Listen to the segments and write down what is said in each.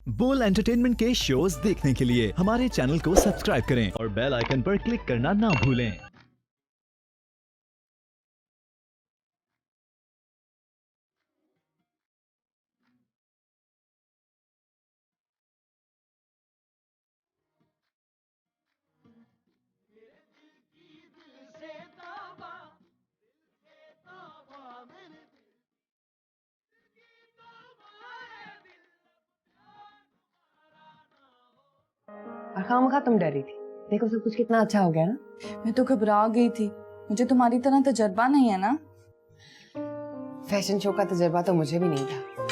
बोल एंटरटेनमेंट के शोज देखने के लिए हमारे चैनल को सब्सक्राइब करें और बेल आइकन पर क्लिक करना ना भूलें। और खामखा तुम डरी थी। देखो सब कुछ कितना अच्छा हो गया ना। मैं तो घबरा गई थी, मुझे तुम्हारी तरह तजर्बा नहीं है ना। फैशन शो का तजर्बा तो मुझे भी नहीं था,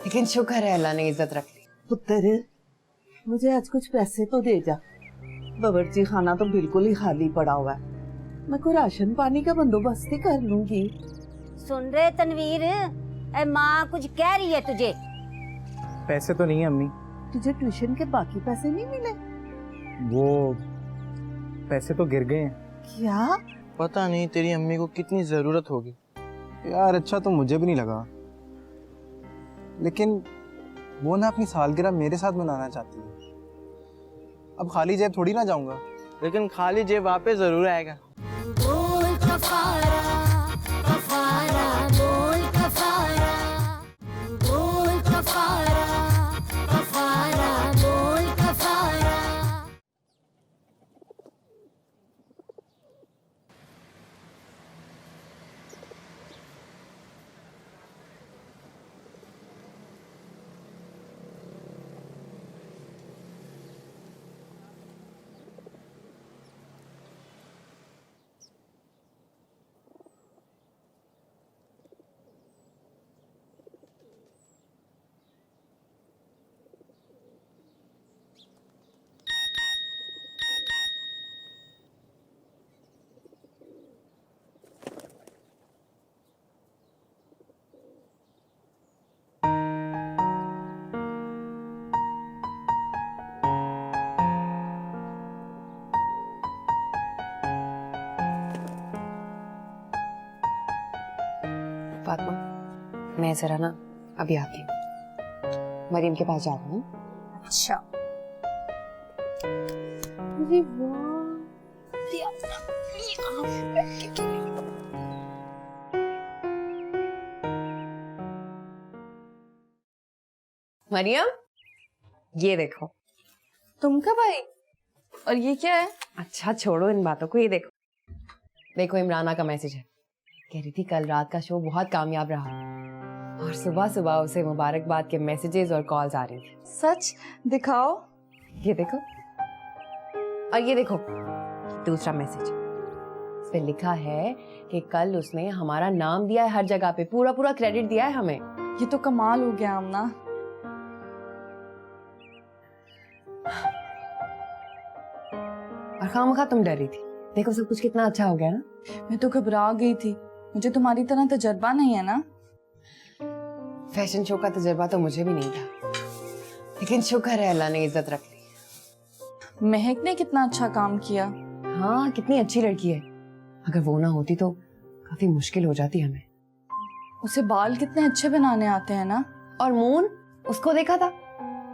लेकिन शुक्र है अल्लाह ने इज्जत रख ली। पुत्र, मुझे आज कुछ पैसे तो दे जा। बावर्ची खाना तो बिल्कुल ही खाली पड़ा हुआ है। मैं कोई राशन पानी का बंदोबस्त ही कर लूंगी। सुन रहे तनवीर, माँ कुछ कह रही है तुझे। पैसे तो नहीं है अम्मी। तुझे ट्यूशन के बाकी पैसे नहीं मिले? वो पैसे तो गिर गए हैं। क्या? पता नहीं तेरी अम्मी को कितनी जरूरत होगी। यार अच्छा तो मुझे भी नहीं लगा, लेकिन वो ना अपनी सालगिरह मेरे साथ मनाना चाहती है। अब खाली जेब थोड़ी ना जाऊंगा। लेकिन खाली जेब वापस जरूर आएगा। बोल कफारा, कफारा, बोल कफारा, बोल कफारा, कफारा, बोल कफारा। फातिमा, मैं जरा ना अभी आती हूँ। मरीम के पास जाती हूँ। अच्छा। अरे वाह, मरियम, ये देखो। तुम कब आई? और ये क्या है? अच्छा छोड़ो इन बातों को, ये देखो। देखो इमराना का मैसेज है। कह रही थी कल रात का शो बहुत कामयाब रहा और सुबह सुबह उसे मुबारकबाद के मैसेजेस और कॉल्स आ रही थी। सच? दिखाओ। ये देखो, और ये देखो दूसरा मैसेज। इस पे लिखा है कि कल उसने हमारा नाम दिया है हर जगह पे, पूरा पूरा क्रेडिट दिया है हमें। ये तो कमाल हो गया आमना। और खामखा तुम डर रही थी। देखो सब कुछ कितना अच्छा हो गया ना। मैं तो घबरा गई थी, मुझे तुम्हारी तरह तजर्बा नहीं है ना। फैशन शो का तजर्बा तो मुझे भी नहीं था, लेकिन शुक्र है अल्लाह ने इज्जत रख ली। महक ने कितना अच्छा काम किया। हाँ, कितनी अच्छी लड़की है। अगर वो ना होती तो काफी मुश्किल हो जाती हमें। उसे बाल कितने अच्छे बनाने आते हैं ना। और मून, उसको देखा था,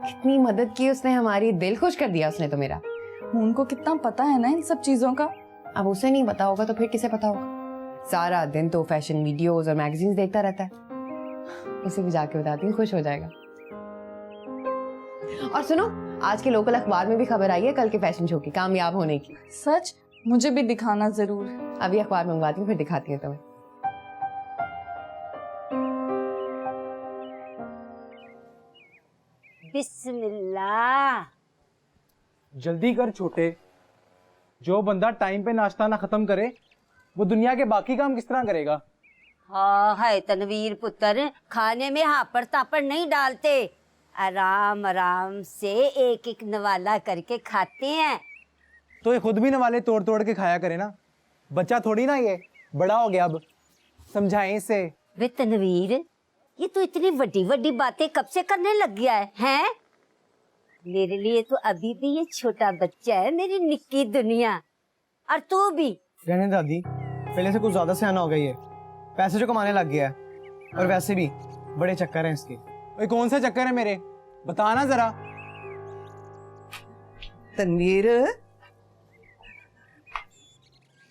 कितनी मदद की उसने हमारी, दिल खुश कर दिया उसने तो मेरा। उनको कितना पता है ना इन सब चीजों का। अब उसे नहीं पता होगा तो फिर किसे पता होगा। सारा दिन तो फैशन वीडियोस और मैगजीन्स देखता रहता है। उसे भी जाके बताती हूँ, खुश हो जाएगा। और सुनो, आज के लोकल अखबार में भी खबर आई है कल के फैशन शो की कामयाब होने की। सच? मुझे भी दिखाना जरूर। अभी अखबार मंगवाती हूँ, फिर दिखाती हूँ तुम्हें। बिस्मिल्लाह। जल्दी कर छोटे, जो बंदा टाइम पे नाश्ता ना खत्म करे वो दुनिया के बाकी काम किस तरह करेगा। हाँ है तनवीर पुत्र, खाने में हापड़ तापड़ नहीं डालते, आराम आराम से एक एक नवाला करके खाते हैं। तो ये खुद भी नवाले तोड़ तोड़ के खाया करे ना। बच्चा थोड़ी ना, ये बड़ा हो गया, अब समझाएं इसे। वे तनवीर, ये तो इतनी बड़ी बड़ी बातें कब से करने लग गया है, हैं? मेरे लिए तो अभी भी ये छोटा बच्चा है, मेरी निक्की दुनिया। और तू भी। रहने दादी, पहले से कुछ ज्यादा सियाना हो गई है। पैसे जो कमाने लग गया है, और वैसे भी बड़े चक्कर हैं इसके। ओए कौन सा चक्कर है मेरे? बताना जरा। तनवीर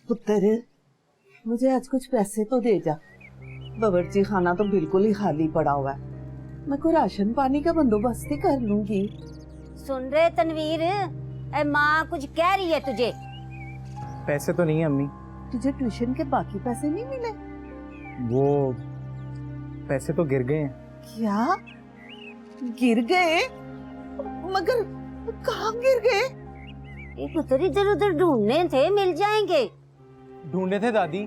पुत्र, मुझे आज कुछ पैसे तो दे जा। बावर्ची खाना तो बिल्कुल ही खाली पड़ा हुआ है। मैं कोई राशन पानी का बंदोबस्त ही कर लूंगी। सुन रहे तनवीर, ए माँ कुछ कह रही है तुझे। पैसे तो नहीं है अम्मी। तुझे ट्यूशन के बाकी पैसे नहीं मिले? वो पैसे तो गिर गए हैं। क्या गिर गए? मगर कहाँ गिर गए? ये पुत्र इधर उधर ढूंढने थे, मिल जाएंगे। ढूंढे थे दादी,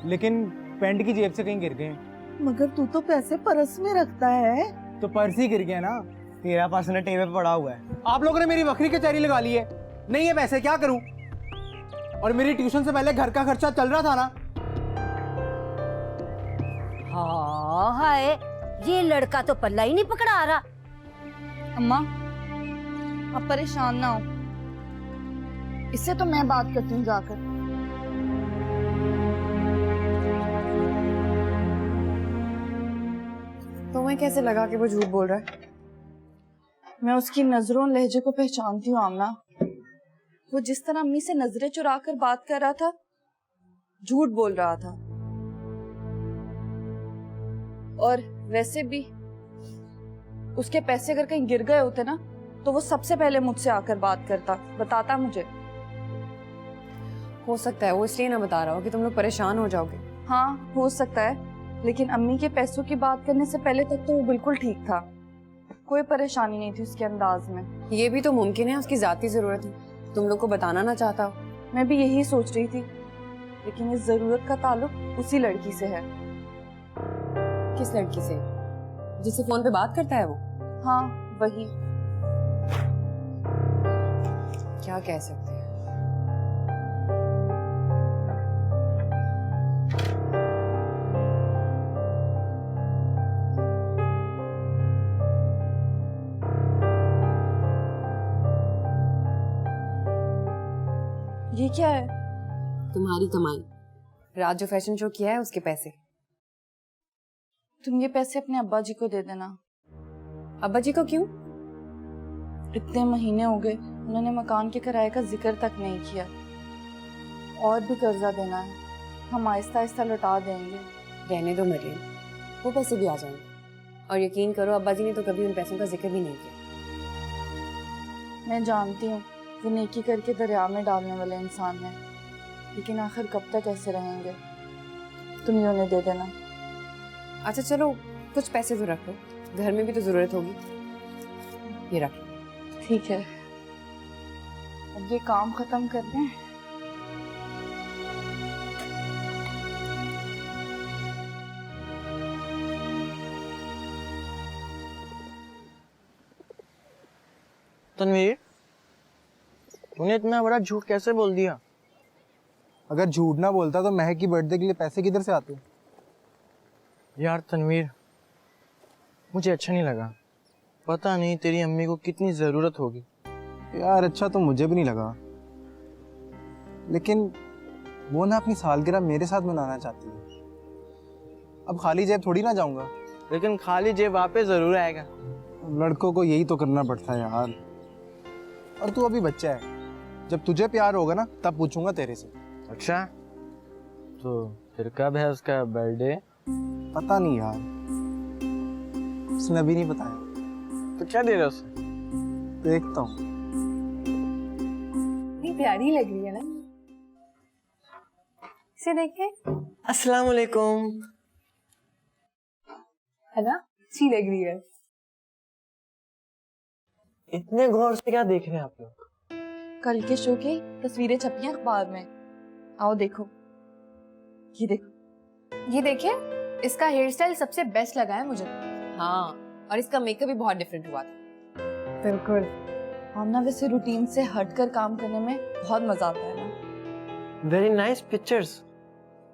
लेकिन पैंट की जेब से कहीं गिर गए हैं। मगर तू तो पैसे पर्स में रखता है। तो पर्स ही गिर गया ना। तेरा पर्स ना टेबल पे पड़ा हुआ है। आप लोगों ने मेरी बकरी कचहरी लगा ली है। नहीं है पैसे, क्या करूं? और मेरी ट्यूशन से पहले घर का खर्चा चल रहा था ना। हाँ हाय, ये लड़का तो पल्ला ही नहीं पकड़ा रहा। अम्मा, आप परेशान ना हो, इससे तो मैं बात करती हूँ जाकर। तुम्हें कैसे लगा कि वो झूठ बोल रहा है? मैं उसकी नजरों और लहजे को पहचानती हूँ आमना। वो जिस तरह अम्मी से नजरें चुरा कर बात कर रहा था, झूठ बोल रहा था। और वैसे भी उसके पैसे अगर कहीं गिर गए होते ना, तो वो सबसे पहले मुझसे आकर बात करता, बताता मुझे। हो सकता है वो इसलिए ना बता रहा हो कि तुम लोग परेशान हो जाओगे। हाँ हो सकता है, लेकिन अम्मी के पैसों की बात करने से पहले तक तो वो बिल्कुल ठीक था। कोई परेशानी नहीं थी उसके अंदाज में। ये भी तो मुमकिन है उसकी जाती जरूरत है, तुम लोग को बताना ना चाहता हो। मैं भी यही सोच रही थी, लेकिन इस जरूरत का ताल्लुक उसी लड़की से है। किस लड़की से? जिससे फोन पे बात करता है वो? हाँ वही। क्या कह सकते हैं। ये क्या है? तुम्हारी कमाई। रात जो फैशन शो किया है उसके पैसे। तुम ये पैसे अपने अब्बा जी को दे देना। अब्बा जी को क्यों? इतने महीने हो गए, उन्होंने मकान के किराए का जिक्र तक नहीं किया। और भी कर्जा देना है, हम आहिस्ता आहिस्ता लौटा देंगे। रहने दो मरियम, वो पैसे भी आ जाएंगे। और यकीन करो अब्बा जी ने तो कभी उन पैसों का जिक्र भी नहीं किया। मैं जानती हूँ वो नेकी करके दरिया में डालने वाले इंसान हैं, लेकिन आखिर कब तक ऐसे रहेंगे? तुम ये उन्हें दे देना। अच्छा चलो, कुछ पैसे तो रख लो, घर में भी तो जरूरत होगी। ये रख लो। ठीक है, अब ये काम खत्म कर दें। तनवीर, तूने इतना बड़ा झूठ कैसे बोल दिया? अगर झूठ ना बोलता तो महक की बर्थडे के लिए पैसे किधर से आते? यार तनवीर, मुझे अच्छा नहीं लगा। पता नहीं तेरी अम्मी को कितनी ज़रूरत होगी। यार अच्छा तो मुझे भी नहीं लगा, लेकिन वो ना अपनी सालगिरह मेरे साथ मनाना चाहती है। अब खाली जेब थोड़ी ना जाऊंगा। लेकिन खाली जेब वापस ज़रूर आएगा। लड़कों को यही तो करना पड़ता है यार। और तू अभी बच्चा है, जब तुझे प्यार होगा ना तब पूछूंगा तेरे से। अच्छा, तो फिर कब है उसका बर्थडे? पता नहीं यार, उसने अभी नहीं बताया। तो क्या दे रहा उसे? देखता हूँ। इतनी प्यारी लग रही है ना, इसे देखे। अस्सलाम वालेकुम। है ना, अच्छी लग रही है। इतने गौर से क्या देख रहे हैं आप लोग? कल के शो की तस्वीरें छपी हैं अखबार में, आओ देखो। ये देखो। ये देखिए, इसका हेयर स्टाइल सबसे बेस्ट लगा है मुझे। हाँ, और इसका मेकअप भी बहुत डिफरेंट हुआ था। बिल्कुल। हम ना वैसे रूटीन से हटकर काम करने में बहुत मजा आता है ना। वेरी नाइस पिक्चर्स,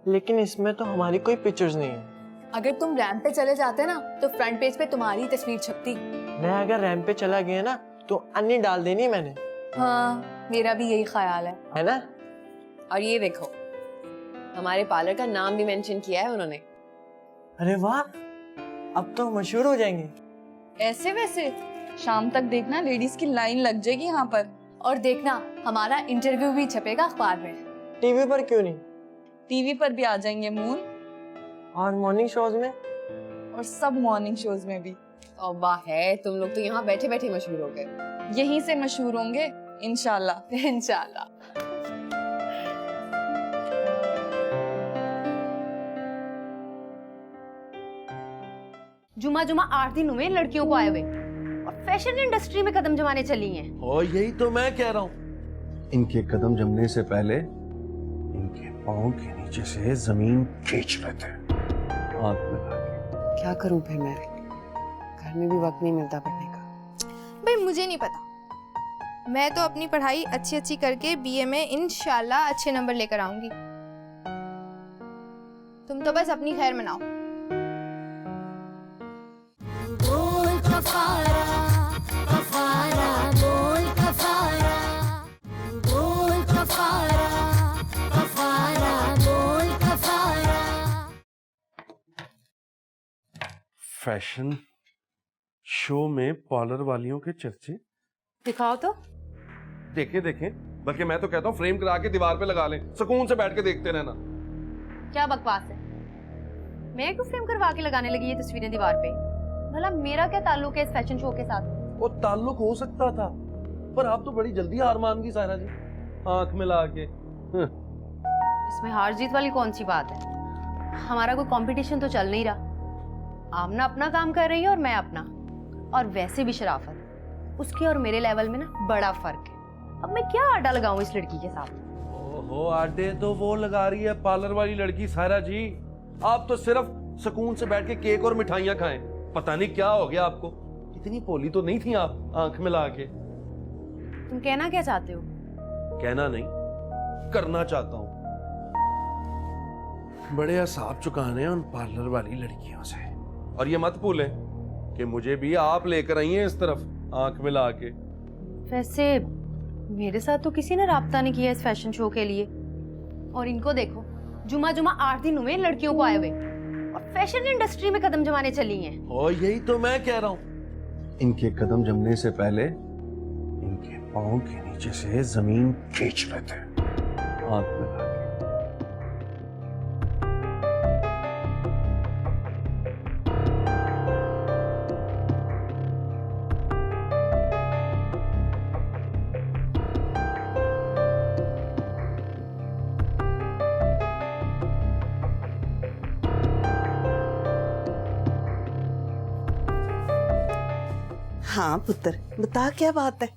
लेकिन इसमें तो हमारी कोई पिक्चर्स नहीं है। अगर तुम रैंप पे चले जाते ना तो फ्रंट पेज पे तुम्हारी तस्वीर छपती। मैं अगर रैंप पे चला गया ना तो अन्नी डाल देनी मैंने। हाँ, मेरा भी यही ख्याल है ना? और ये देखो, हमारे पार्लर का नाम भी मेंशन किया है उन्होंने। अरे वाह, अब तो मशहूर हो जाएंगे। ऐसे वैसे शाम तक देखना लेडीज की लाइन लग जाएगी यहाँ पर। और देखना हमारा इंटरव्यू भी छपेगा अखबार में। टीवी पर क्यों नहीं? टीवी पर भी आ जाएंगे मून, और मॉर्निंग शोज में? और सब मॉर्निंग शोज में भी। तौबा है, तुम लोग तो यहाँ बैठे बैठे मशहूर हो गए। यहीं से मशहूर होंगे इंशाल्लाह। इंशाल्लाह। जुमा जुमा 8 दिन हुए लड़कियों को आए हुए और फैशन इंडस्ट्री में कदम जमाने चली हैं। और यही तो मैं कह रहा हूँ, इनके कदम जमने से पहले इनके पाँव के नीचे से जमीन खींच लेते हैं हाथ में लाके। क्या करूं फिर मैं, घर में भी वक्त नहीं मिलता पढ़ने का। भाई मुझे नहीं पता, मैं तो अपनी पढ़ाई अच्छी अच्छी करके बीए में इंशाल्लाह अच्छे नंबर लेकर आऊंगी। तुम तो बस अपनी खैर मनाओ। बोल कफारा कफारा बोल कफारा बोल कफारा कफारा बोल कफारा। फैशन शो में पार्लर वालियों के चर्चे दिखाओ तो। देखें देखें, बल्कि मैं तो कहता हूँ फ्रेम करा के दीवार पे लगा लें, सुकून से बैठ के देखते रहना। क्या बकवास है, मैं क्यों फ्रेम करवा के लगाने लगी ये तस्वीरें दीवार पे? भला मेरा क्या ताल्लुक है इस फैशन शो के साथ? वो ताल्लुक हो सकता था, पर आप तो बड़ी जल्दी हार मान गई सायरा जी, आंख में ला के। इसमें हार जीत वाली कौन सी बात है? हमारा कोई कंपटीशन तो चल नहीं रहा। आमना अपना काम कर रही है और मैं अपना। और वैसे भी शराफत, उसके और मेरे लेवल में ना बड़ा फर्क है। अब मैं क्या आडा लगाऊं इस लड़की के साथ? ओहो, आडे तो वो लगा रही है पार्लर वाली लड़की सायरा जी। आप तो सिर्फ सुकून से बैठ के केक और मिठाइयां खाएं। पता नहीं क्या हो गया आपको, इतनी पोली तो नहीं थी आप आंख में ला के। तुम कहना क्या चाहते हो? कहना नहीं, करना चाहता हूं। बड़े हिसाब चुकाने हैं उन पार्लर वाली लड़कियों से। और ये मत भूलें कि मुझे भी आप लेकर आई हैं इस तरफ आंख में ला के। वैसे मेरे साथ तो किसी ने राब्ता नहीं किया इस फैशन शो के लिए। और इनको देखो, जुमा जुमा 8 दिन हुए लड़कियों को आए हुए और फैशन इंडस्ट्री में कदम जमाने चली हैं। और यही तो मैं कह रहा हूँ, इनके कदम जमने से पहले इनके पाँव के नीचे से जमीन खींच लेते हैं हाथ में लाके। हाँ पुत्र, बता क्या बात है?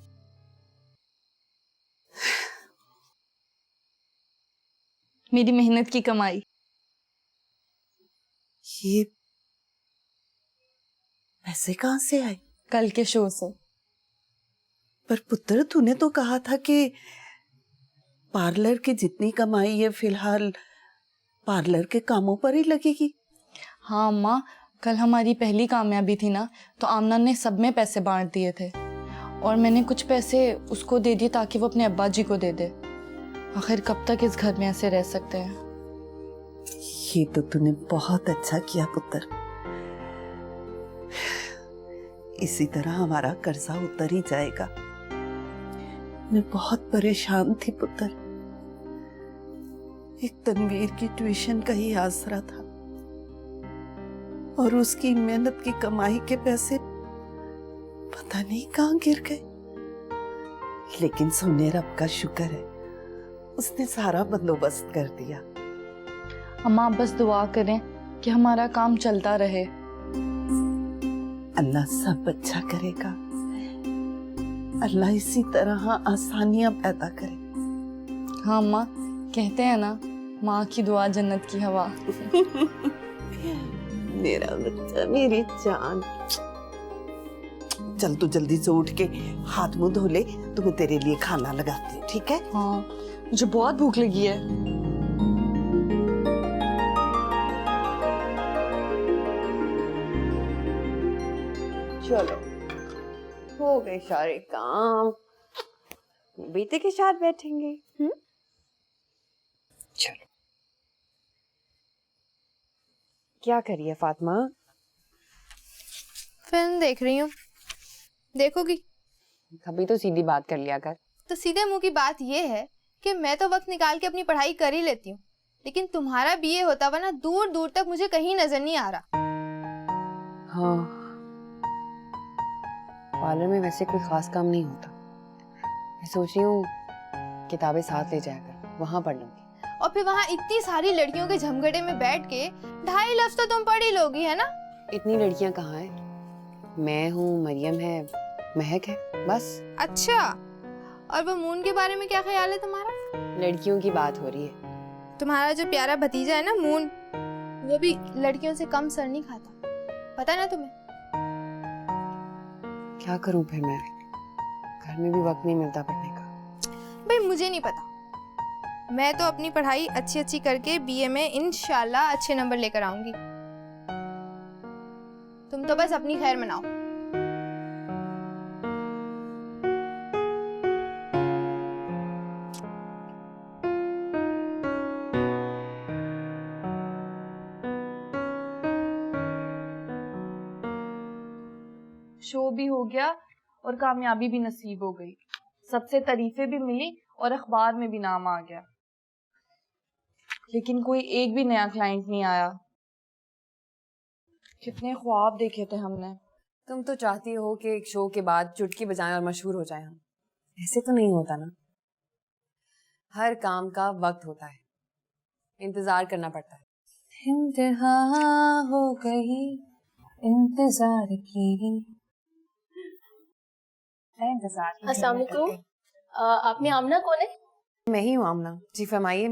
मेरी मेहनत की कमाई। ये पैसे कहाँ से आए? कल के शो से। पर पुत्र, तूने तो कहा था कि पार्लर की जितनी कमाई है फिलहाल पार्लर के कामों पर ही लगेगी। हाँ अम्मा, कल हमारी पहली कामयाबी थी ना, तो आमना ने सब में पैसे बांट दिए थे और मैंने कुछ पैसे उसको दे दिए ताकि वो अपने अब्बा जी को दे दे। आखिर कब तक इस घर में ऐसे रह सकते हैं? ये तो तूने बहुत अच्छा किया पुत्र। इसी तरह हमारा कर्जा उतर ही जाएगा। मैं बहुत परेशान थी पुत्र। एक तनवीर की ट्यूशन का ही आसरा था और उसकी मेहनत की कमाई के पैसे पता नहीं कहाँ गिर गए। लेकिन सोने रब का शुक्र है, उसने सारा बंदोबस्त कर दिया। अम्मा बस दुआ करें कि हमारा काम चलता रहे। अल्लाह सब अच्छा करेगा। अल्लाह इसी तरह आसानियां पैदा करे। हाँ अम्मा, कहते हैं ना, माँ की दुआ जन्नत की हवा। मेरा बच्चा, मेरी जान। चल तू जल्दी से उठ के हाथ मुंह धो ले, तो मैं तेरे लिए खाना लगाती हूँ, ठीक है? हाँ, मुझे बहुत भूख लगी है। चलो, हो गए सारे काम। बेटे के साथ बैठेंगे। चलो। क्या करिए फातिमा? फिल्म देख रही हूँ। देखोगी? कभी तो सीधी बात कर लिया कर। तो सीधे मुंह की बात ये है कि मैं तो वक्त निकाल के अपनी पढ़ाई कर ही लेती हूँ, लेकिन तुम्हारा बीए होता हुआ ना दूर दूर तक मुझे कहीं नजर नहीं आ रहा। हाँ, पार्लर में वैसे कोई खास काम नहीं होता। मैं सोच रही हूँ किताबें साथ ले जाया कर, वहां पढ़ लूंगी। और फिर वहाँ इतनी सारी लड़कियों के झमगड़े में बैठ के 2.5 लफ्ज तो तुम पढ़ ही लोगी, है ना? इतनी लड़कियां कहाँ हैं? मैं हूँ, मरियम है, महक है, बस। अच्छा, और वो मून के बारे में क्या ख्याल है तुम्हारा? लड़कियों की बात हो रही है। तुम्हारा जो प्यारा भतीजा है ना मून, वो भी लड़कियों से कम सर नहीं खाता, पता है ना तुम्हें? क्या करूं फिर मैं? घर में भी वक्त नहीं मिलता पढ़ने का। भाई मुझे नहीं पता, मैं तो अपनी पढ़ाई अच्छी अच्छी करके बीए में इंशाल्लाह अच्छे नंबर लेकर आऊंगी। तुम तो बस अपनी खैर मनाओ। शो भी हो गया और कामयाबी भी नसीब हो गई। सबसे तारीफें भी मिली और अखबार में भी नाम आ गया, लेकिन कोई एक भी नया क्लाइंट नहीं आया। कितने ख्वाब देखे थे हमने। तुम तो चाहती हो कि एक शो के बाद चुटकी बजाएं और मशहूर हो जाएं हम। ऐसे तो नहीं होता ना। हर काम का वक्त होता है, इंतजार करना पड़ता है। इंतहा हो गई इंतजार की। अस्सलाम वालेकुम। आपने आमना कौन है? मैं ही हूँ आमना जी, फरमाइए।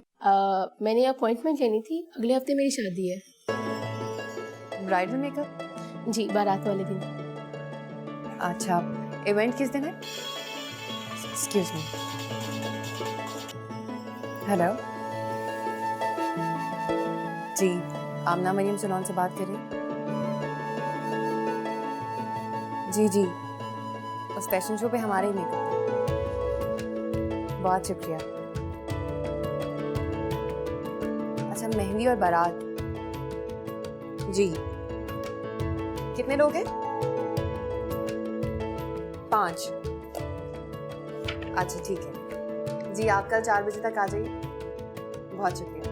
मैंने अपॉइंटमेंट लेनी थी, अगले हफ्ते मेरी शादी है। Bridal makeup? जी, बारात वाले दिन। अच्छा, इवेंट किस दिन है? Excuse me. हेलो जी, आमना मरियम सलोन से बात कर रही हैं? जी जी, उस फैशन शो पे हमारे ही मेकअप। बहुत शुक्रिया। अच्छा, मेहंदी और बारात। जी, कितने लोग हैं? 5। अच्छा ठीक है जी, आप कल 4 बजे तक आ जाइए। बहुत शुक्रिया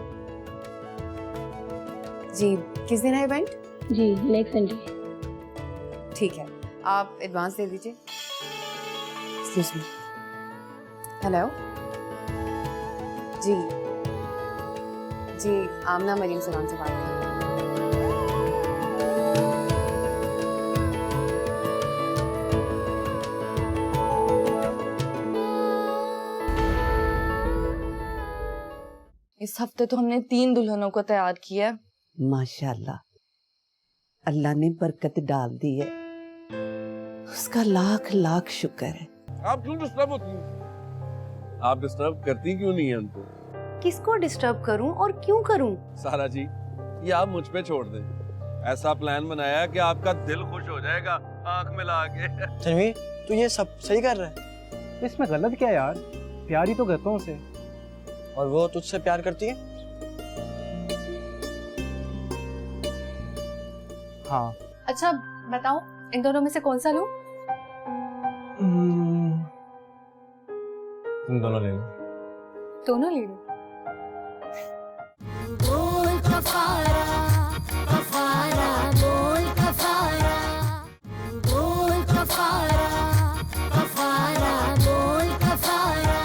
जी। किस दिन है इवेंट? जी, नेक्स्ट संडे। ठीक है, आप एडवांस दे दीजिए। Excuse me. हेलो जी जी, आमना मरीम सलाम से बात कर रही हूँ। इस हफ्ते तो हमने 3 दुल्हनों को तैयार किया है। माशाल्लाह, अल्लाह ने बरकत डाल दी है, उसका लाख लाख शुक्र है। आप क्यों डिस्टर्ब होती हैं? आप डिस्टर्ब करती क्यों नहीं है हमको? किसको डिस्टर्ब करूं और क्यों करूं? सारा जी, ये आप मुझ पे छोड़ दें। ऐसा प्लान बनाया कि आपका दिल खुश हो जाएगा आंख मिला के। तनवीर, तू ये सब सही कर रहा है? इसमें गलत क्या है यार? प्यार ही तो करता हूँ उसे। और वो तुझसे प्यार करती है? हाँ। अच्छा बताओ, इन दोनों में से कौन सा लूं? तुम दोनों ले लो। दोनों ले लो। बोल कफारा कफारा बोल कफारा बोल कफारा कफारा बोल कफारा।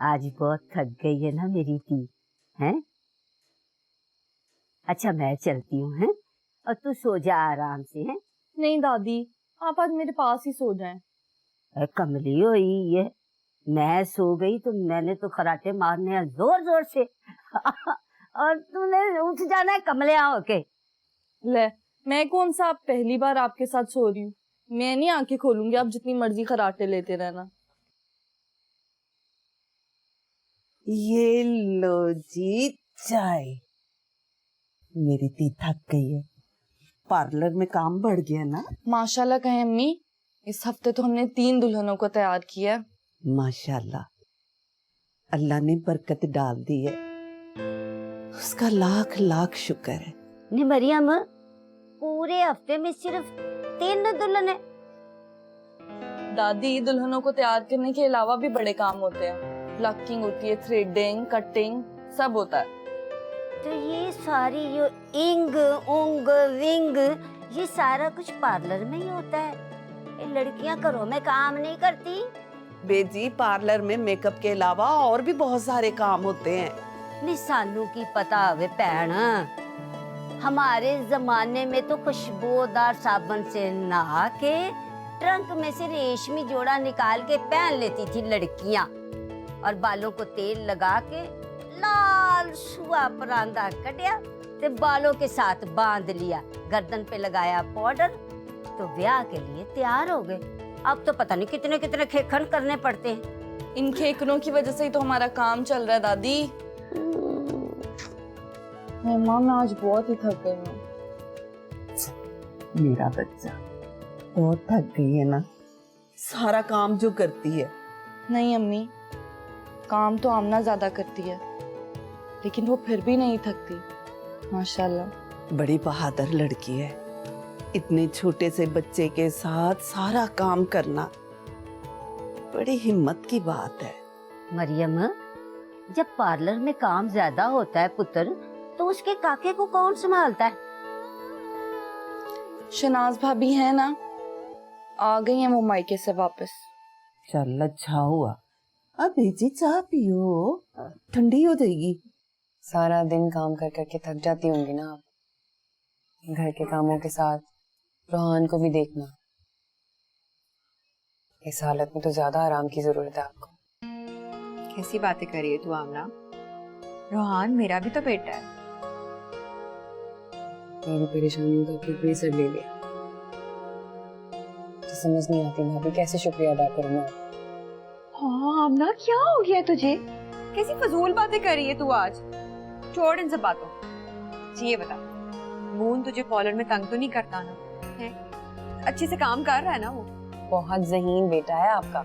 आज बहुत थक गई है ना मेरी टी, हैं? अच्छा मैं चलती हूँ, हैं? और तू सो जा आराम से हैं। नहीं दादी, आप आज मेरे पास ही सो जाएं। कमली हुई ये, मैं सो गई तो मैंने तो खराटे मारने हैं जोर जोर से और तूने उठ जाना है कमलिया होके। ले, मैं कौन सा आप पहली बार आपके साथ सो रही हूँ? मैं नहीं आंखें खोलूंगी, आप जितनी मर्जी खराटे लेते रहना। ये लो जी चाय। मेरी धी थक गई है, पार्लर में काम बढ़ गया ना। माशाल्लाह कहें अम्मी, इस हफ्ते तो हमने 3 दुल्हनों को तैयार किया है। माशाल्लाह, अल्लाह ने बरकत डाल दी है, उसका लाख लाख शुक्र है। नहीं मरियम, पूरे हफ्ते में सिर्फ 3 दुल्हन है। दादी, दुल्हनों को तैयार करने के अलावा भी बड़े काम होते हैं। लकिंग होती है, थ्रेडिंग, कटिंग, सब होता है। तो ये सारी जो इंग उंग विंग, ये सारा कुछ पार्लर में ही होता है। ये लड़कियां घरों में काम नहीं करती। बेजी, पार्लर में मेकअप के अलावा और भी बहुत सारे काम होते हैं। नहीं सानू की पता हवे भैन, हमारे जमाने में तो खुशबूदार साबुन से नहा के ट्रंक में से रेशमी जोड़ा निकाल के पहन लेती थी लड़कियां, और बालों को तेल लगा के लाल सुआ परांदा कटिया ते बालों के साथ बांध लिया, गर्दन पे लगाया पाउडर, तो ब्याह के लिए तैयार हो गए। अब तो पता नहीं कितने कितने खेखन करने पड़ते हैं। इन खेकनों की वजह से ही तो हमारा काम चल रहा है दादी। मम्मा, मैं आज बहुत ही थक गई हूँ। मेरा बच्चा बहुत थक गई है ना, सारा काम जो करती है। नहीं अम्मी, काम तो आमना ज्यादा करती है, लेकिन वो फिर भी नहीं थकती। माशाल्लाह, बड़ी बहादुर लड़की है। इतने छोटे से बच्चे के साथ सारा काम करना बड़ी हिम्मत की बात है। मरियम, जब पार्लर में काम ज्यादा होता है पुत्र, तो उसके काके को कौन संभालता है? शनाज भाभी है ना, आ गई हैं वो मायके से वापस। चल अच्छा हुआ। अब बेजी चाह पियो, ठंडी हो जाएगी। सारा दिन काम कर करके थक जाती होंगी ना आप, घर के कामों के साथ रोहान को भी देखना। इस हालत में तो ज्यादा आराम की जरूरत है आपको। कैसी बातें कर रही है तू आमना? रोहान मेरा भी तो बेटा है। मेरी परेशानियों का खुद भी सर ले लिया, तो समझ नहीं आती भाभी कैसे शुक्रिया अदा करूँ मैं। हाँ आमना, क्या हो गया तुझे? कैसी फजूल बातें कर रही है तू आज? छोड़ इन सब बातों। ये बता, मून तुझे पार्लर में तंग तो नहीं करता ना? है? अच्छे से काम कर रहा है ना वो? बहुत ज़हीन बेटा है आपका।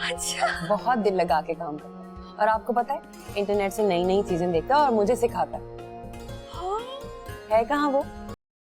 अच्छा, बहुत दिल लगा के काम करता है, और आपको पता है इंटरनेट से नई नई चीजें देखता है और मुझे सिखाता है। हाँ? है कहाँ वो?